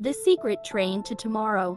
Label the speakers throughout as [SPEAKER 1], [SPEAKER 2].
[SPEAKER 1] The Secret Train to Tomorrow.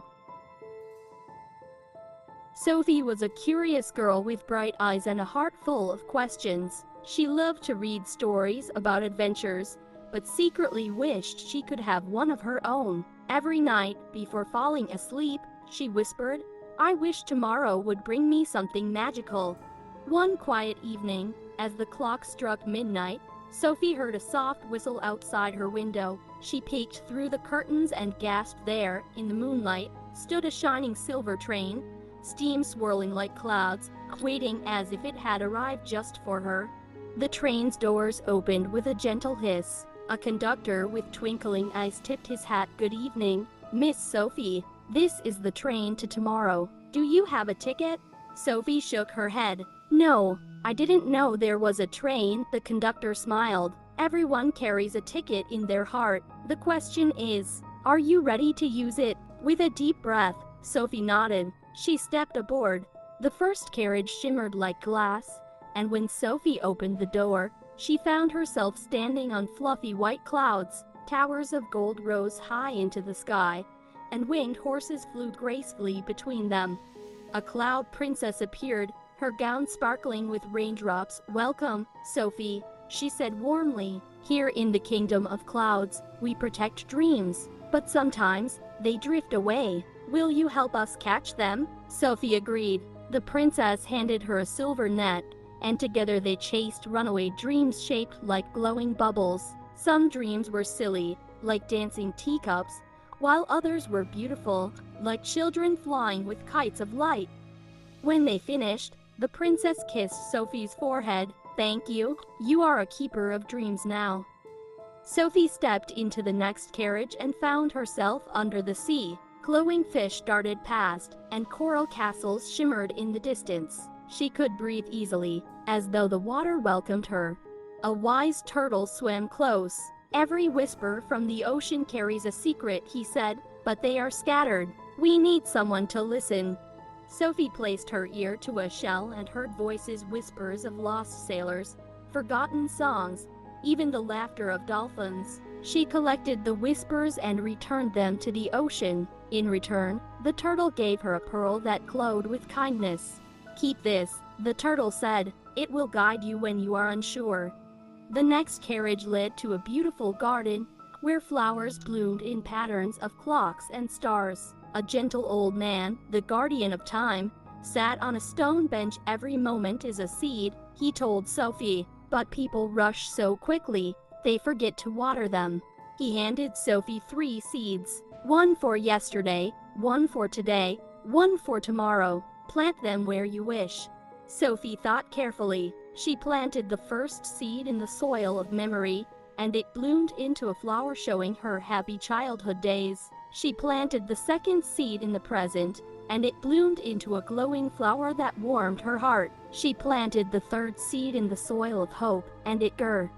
[SPEAKER 1] Sophie was a curious girl with bright eyes and a heart full of questions. She loved to read stories about adventures, but secretly wished she could have one of her own. Every night, before falling asleep, she whispered, "I wish tomorrow would bring me something magical." One quiet evening, as the clock struck midnight, Sophie heard a soft whistle outside her window. She peeked through the curtains and gasped. There, in the moonlight, stood a shining silver train, steam swirling like clouds, waiting as if it had arrived just for her. The train's doors opened with a gentle hiss. A conductor with twinkling eyes tipped his hat. "Good evening, Miss Sophie. This is the train to tomorrow. Do you have a ticket?" Sophie shook her head. "No, I didn't know there was a train." The conductor smiled. "Everyone carries a ticket in their heart. The question is, are you ready to use it?" With a deep breath, Sophie nodded. She stepped aboard. The first carriage shimmered like glass, and when Sophie opened the door, she found herself standing on fluffy white clouds. Towers of gold rose high into the sky, and winged horses flew gracefully between them. A cloud princess appeared, her gown sparkling with raindrops. "Welcome, Sophie," she said warmly. "Here in the kingdom of clouds, we protect dreams, but sometimes they drift away. Will you help us catch them?" Sophie agreed. The princess handed her a silver net, and together they chased runaway dreams shaped like glowing bubbles. Some dreams were silly, like dancing teacups, while others were beautiful, like children flying with kites of light. When they finished, the princess kissed Sophie's forehead. "Thank you. You are a keeper of dreams now." Sophie stepped into the next carriage and found herself under the sea. Glowing fish darted past, and coral castles shimmered in the distance. She could breathe easily, as though the water welcomed her. A wise turtle swam close. "Every whisper from the ocean carries a secret," he said, "but they are scattered. We need someone to listen." Sophie placed her ear to a shell and heard voices, whispers of lost sailors, forgotten songs, even the laughter of dolphins. She collected the whispers and returned them to the ocean. In return, the turtle gave her a pearl that glowed with kindness. "Keep this," the turtle said. "It will guide you when you are unsure." The next carriage led to a beautiful garden, where flowers bloomed in patterns of clocks and stars. A gentle old man, the guardian of time, sat on a stone bench. "Every moment is a seed," he told Sophie, "but people rush so quickly, they forget to water them." He handed Sophie 3 seeds. "One for yesterday, one for today, one for tomorrow. Plant them where you wish." Sophie thought carefully. She planted the first seed in the soil of memory, and it bloomed into a flower showing her happy childhood days. She planted the second seed in the present, and it bloomed into a glowing flower that warmed her heart. She planted the third seed in the soil of hope, and it grew.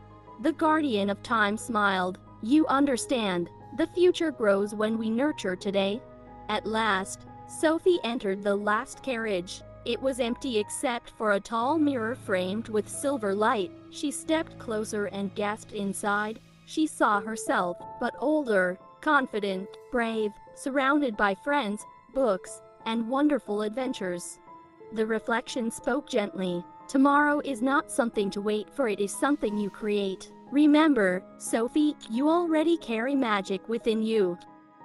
[SPEAKER 1] The guardian of time smiled. "You understand. The future grows when we nurture today." At last, Sophie entered the last carriage. It was empty except for a tall mirror framed with silver light. She stepped closer and gasped inside. She saw herself, but older, confident, brave, surrounded by friends, books, and wonderful adventures. The reflection spoke gently. "Tomorrow is not something to wait for, it is something you create. Remember, Sophie, you already carry magic within you."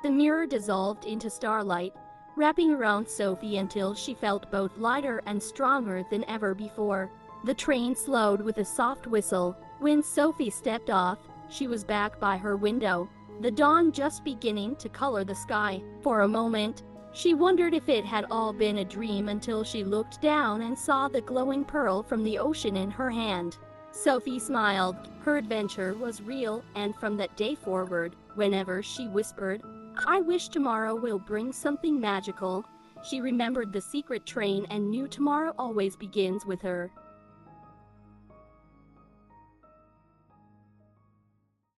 [SPEAKER 1] The mirror dissolved into starlight, wrapping around Sophie until she felt both lighter and stronger than ever before. The train slowed with a soft whistle. When Sophie stepped off, she was back by her window, the dawn just beginning to color the sky. For a moment, she wondered if it had all been a dream until she looked down and saw the glowing pearl from the ocean in her hand. Sophie smiled. Her adventure was real, and from that day forward, whenever she whispered, "I wish tomorrow will bring something magical," she remembered the secret train and knew tomorrow always begins with her.